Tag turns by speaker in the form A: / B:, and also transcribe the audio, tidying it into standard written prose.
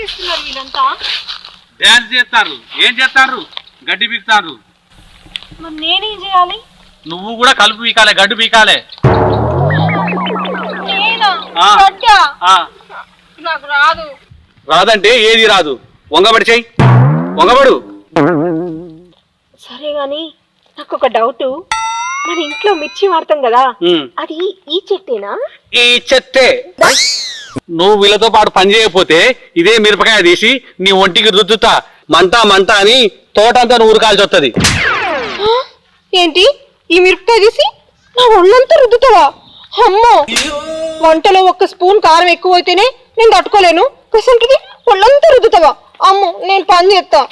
A: చేస్తున్నారు వీళ్ళంతా?
B: డాన్స్ చేస్తారు. ఏం చేస్తారు? గడ్డి పీకుతారు.
A: మరి నేనేం చేయాలి?
B: నువ్వు కూడా కలుపు పీకాలే, గడ్డి పీకాలే.
A: నేనా?
B: ఆ.
A: గడ్డా?
B: ఆ.
A: నాకు రాదు.
B: రాదంటే ఏది రాదు. వంగబడి చెయ్యి, వంగబడు.
A: సరే గాని నాకు ఒక డౌట్. మన ఇంట్లో మిర్చి వాడతాం కదా, అది ఈ చెట్టేనా?
B: ఈ చెట్టే. నువ్వు వీళ్ళతో పాటు పని చేయకపోతే ఇదే మిరపకాయ తీసి నీ ఒంటికి రుద్దుతా. మంట మంట అని తోటంతా నువ్వు ఉరకాల్సి వస్తుంది.
A: ఏంటి, ఈ మిరపకాయ తీసి నా ఒళ్ళంతా రుద్దుతావా? అమ్మో, వంటలో ఒక్క స్పూన్ కారం ఎక్కువ అయితేనే నేను తట్టుకోలేను, అసలుకి ఒళ్ళంతా రుద్దుతావా? అమ్మో, నేను పని చేస్తా.